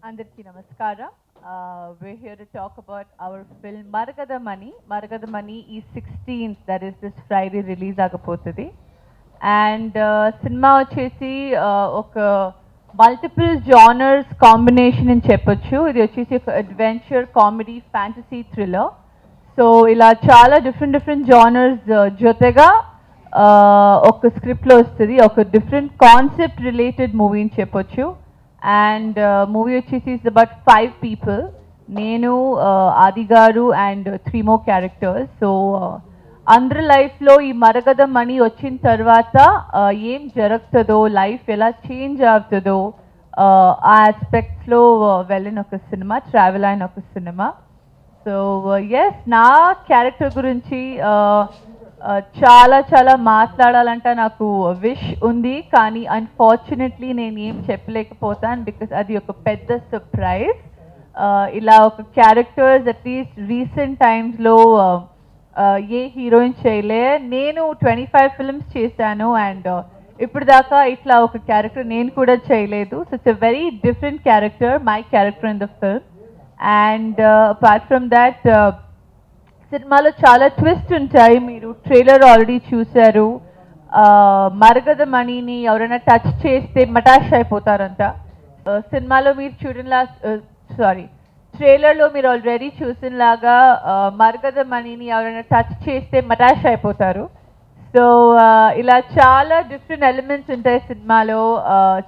Andarki Namaskara. We're here to talk about our film Maragada Mani. Maragada Mani is 16th, that is this Friday release agapotadi. And cinema వచ్చేసి ఒక multiple genres combination అని చెప్పొచ్చు. ఇది వచ్చేసి ఒక adventure comedy fantasy thriller. So ఇలా చాలా different genres జొతగా ఒక స్క్రిప్ట్లో వస్తుంది. ఒక డిఫరెంట్ కాన్సెప్ట్ రిలేటెడ్ మూవీ అని చెప్పొచ్చు. అండ్ మూవీ వచ్చేసి ఇట్స్ అబౌట్ 5 people. నేను ఆది గారు అండ్ 3 more క్యారెక్టర్స్. సో అందరి లైఫ్లో ఈ మరగద మనీ వచ్చిన తర్వాత ఏం జరుగుతుందో, లైఫ్ ఎలా చేంజ్ అవుతుందో ఆ ఆస్పెక్ట్స్లో వెళ్ళిన ఒక సినిమా, ట్రావెల్ అయిన ఒక సినిమా. సో ఎస్, నా క్యారెక్టర్ గురించి చాలా మాట్లాడాలంటే నాకు విష్ ఉంది, కానీ అన్ఫార్చునేట్లీ నేను ఏం చెప్పలేకపోతాను, బికాస్ అది ఒక పెద్ద సర్ప్రైజ్. ఇలా ఒక క్యారెక్టర్స్ అట్లీస్ట్ రీసెంట్ టైమ్స్లో ఏ హీరోయిన్ చేయలే. నేను 25 films చేశాను అండ్ ఇప్పుడు దాకా ఇట్లా ఒక క్యారెక్టర్ నేను కూడా చేయలేదు. So it's a very different character, my character in the film. And apart from that సినిమాలో చాలా ట్విస్ట్ ఉంటాయి. మీరు ట్రైలర్ ఆల్రెడీ చూశారు. మరగద మనీని ఎవరైనా టచ్ చేస్తే మటాష్ అయిపోతారంట. సినిమాలో మీరు ట్రైలర్లో మీరు ఆల్రెడీ చూసినలాగా మరగద మనీని ఎవరైనా టచ్ చేస్తే మటాష్ అయిపోతారు. సో ఇలా చాలా డిఫరెంట్ ఎలిమెంట్స్ ఉంటాయి సినిమాలో,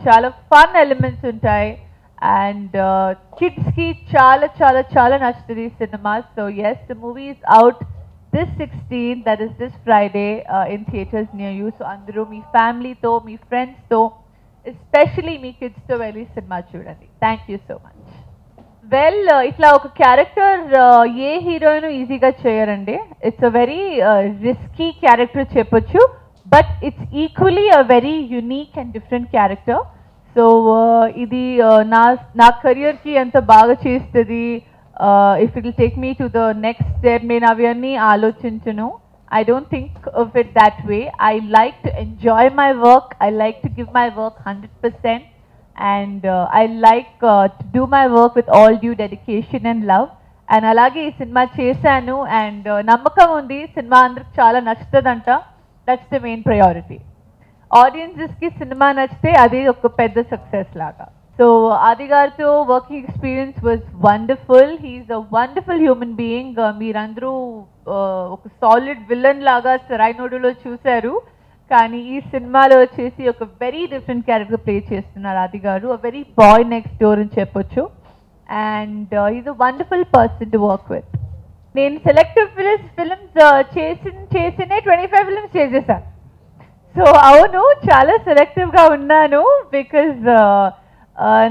చాలా ఫన్ ఎలిమెంట్స్ ఉంటాయి. అండ్ కిడ్స్కి చాలా నచ్చుతుంది ఈ cinema. So yes, the movie is out this 16th, that is this Friday, in theatres near you. So అందరూ మీ ఫ్యామిలీతో, మీ ఫ్రెండ్స్తో, ఎస్పెషలీ మీ కిడ్స్తో వెళ్ళి సినిమా చూడండి. Thank you so much. Well, ఇట్లా ఒక క్యారెక్టర్ ఏ హీరోయిన్ ఈజీగా చేయరండి. It's a very risky character చెప్పొచ్చు, but it's equally a very unique and different character. So ఇది నా కెరియర్కి ఎంత బాగా చేస్తుంది, if it will take me to the next step, నేను అవన్నీ ఆలోచించను. I don't think of it that way. I like to enjoy my work. I like to give my work 100%. And I like to do my work with all due dedication and love. And అలాగే ఈ cinema చేశాను and నమ్మకం ఉంది cinema అందరికి చాలా నచ్చుతుందంట. That's the main priority. ఆడియన్సెస్కి cinema నచ్చితే అది ఒక పెద్ద సక్సెస్ లాగా. సో ఆది గారితో working experience was wonderful. He's a wonderful human being. మీరందరూ ఒక సాలిడ్ విలన్ లాగా సరైనోడులో చూశారు, కానీ ఈ సినిమాలో వచ్చేసి ఒక వెరీ డిఫరెంట్ క్యారెక్టర్ ప్లే చేస్తున్నారు ఆది గారు. A very boy next door అని చెప్పొచ్చు. And is a wonderful person to work with. నేను సెలెక్టివ్ ఫిల్మ్స్ చేసిన 25 films చేసేసాను. సో అవును, చాలా సెలెక్టివ్గా ఉన్నాను, బికాజ్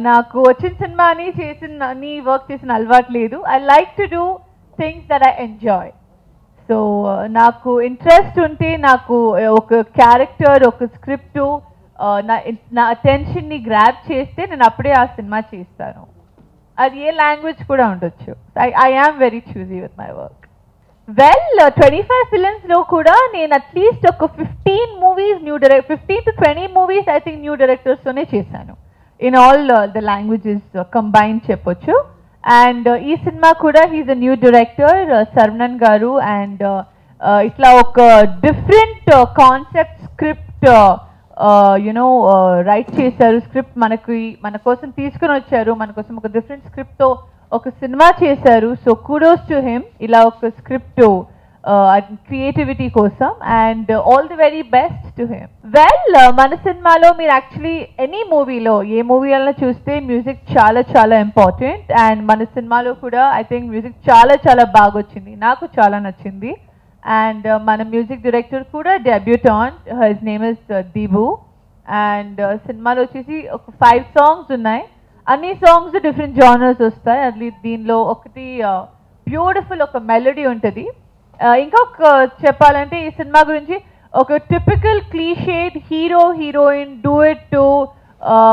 నాకు వచ్చిన సినిమాని వర్క్ చేసిన అలవాటు లేదు. I like to do things that I enjoy. So నాకు ఇంట్రెస్ట్ ఉంటే, నాకు ఒక క్యారెక్టర్, ఒక స్క్రిప్టు నా అటెన్షన్ని గ్రాప్ చేస్తే నేను అప్పుడే ఆ సినిమా చేస్తాను. అది ఏ లాంగ్వేజ్ కూడా ఉండొచ్చు. I am very choosy with my work. Well, 25 filmsలో కూడా నేను అట్లీస్ట్ ఒక 15 movies 15 to 20 movies I think new డైరెక్టర్స్తోనే చేశాను. In all the languages combine చెప్పొచ్చు. అండ్ ఈ సినిమా కూడా he's a new director Saravanan గారు. అండ్ ఇట్లా ఒక డిఫరెంట్ కాన్సెప్ట్ స్క్రిప్ట్ రైట్ చేశారు. స్క్రిప్ట్ మన కోసం తీసుకుని వచ్చారు, మన కోసం ఒక డిఫరెంట్ స్క్రిప్ట్తో ఒక సినిమా చేశారు. సో కుడోస్ టు హిమ్, ఇలా ఒక స్క్రిప్ట్ క్రియేటివిటీ కోసం. And all the very best to him. Well, మన సినిమాలో మీరు యాక్చువల్లీ ఎనీ మూవీలో, ఏ మూవీ అయినా చూస్తే మ్యూజిక్ చాలా ఇంపార్టెంట్. అండ్ మన సినిమాలో కూడా ఐ థింక్ మ్యూజిక్ చాలా బాగా వచ్చింది, నాకు చాలా నచ్చింది. అండ్ మన మ్యూజిక్ డైరెక్టర్ కూడా debutante, his name is Deebu. And సినిమాలో వచ్చేసి ఒక 5 songs ఉన్నాయి. అన్ని సాంగ్స్ డిఫరెంట్ జానర్స్ వస్తాయి. అది దీనిలో ఒకటి బ్యూటిఫుల్ ఒక మెలోడీ ఉంటుంది. ఇంకొక చెప్పాలంటే ఈ సినిమా గురించి, ఒక typical clichéd hero heroine duvet to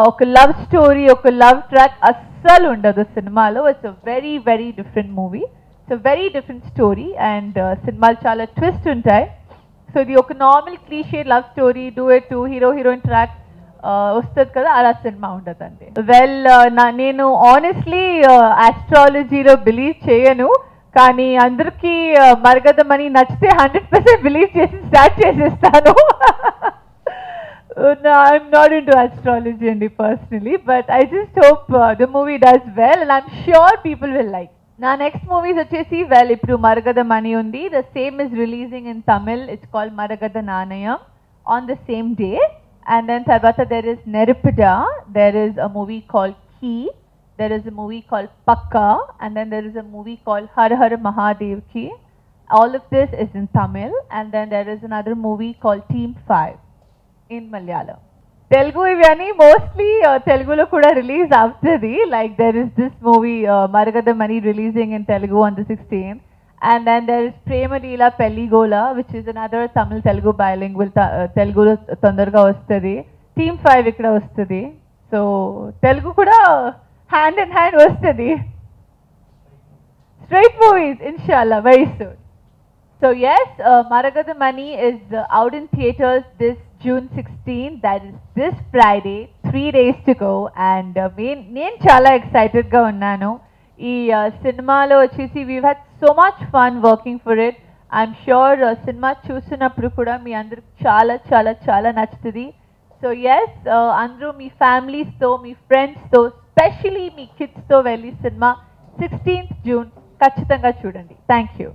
ఒక లవ్ స్టోరీ, ఒక లవ్ ట్రాక్ అస్సలు ఉండదు సినిమాలో. It's a very different movie. It's a very different story. And సినిమాలు చాలా ట్విస్ట్ ఉంటాయి. సో ఇది ఒక normal clichéd love story, duvet to hero heroine track వస్తుంది కదా, అలా సినిమా ఉండదండి. వెల్ నేను ఆనెస్ట్లీ ఆస్ట్రాలజీలో బిలీవ్ చేయను, కానీ అందరికీ మరగదమని నచ్చితే 100% బిలీవ్ చేసి స్టార్ట్ చేసేస్తాను. No, I'm not into astrology and personally, but I just hope the movie does well, and I'm sure people will like. Na next movie is vachesi, well, ippudu Maragada Mani undi. The same is releasing in Tamil. It's called Maragada Nanayam on the same day. And then tarvata there is Neripada. There is a movie called Key. There is a movie called Pakka, and then there is a movie called Har Har Mahadev Ki. All of this is in Tamil, and then there is another movie called Team 5 in Malayalam. Telugu ivani mostly Telugulo kuda release avtadi, like there is this movie Maragada Mani releasing in Telugu on the 16th, and then there is Prema Leela Pelligola, which is another Tamil Telugu bilingual Telugu tondarga vastadi. Team 5 ikkada vastadi, so Telugu kuda hand in hand vastadi. Straight movies inshallah very soon. So yes, Maragada Mani is out in theaters this June 16th, that is this Friday, 3 days to go, and నేను చాలా ఎక్సైటెడ్గా ఉన్నాను. ఈ సినిమాలో వచ్చేసి we've had so much fun working for it. I'm sure cinema చూసినప్పుడు కూడా మీ అందరికి చాలా చాలా చాలా నచ్చుతుంది. సో ఎస్, అందరూ మీ ఫ్యామిలీస్తో, మీ ఫ్రెండ్స్తో, స్పెషలీ మీ కిడ్స్తో వెళ్ళి సినిమా 16th June ఖచ్చితంగా చూడండి. Thank you.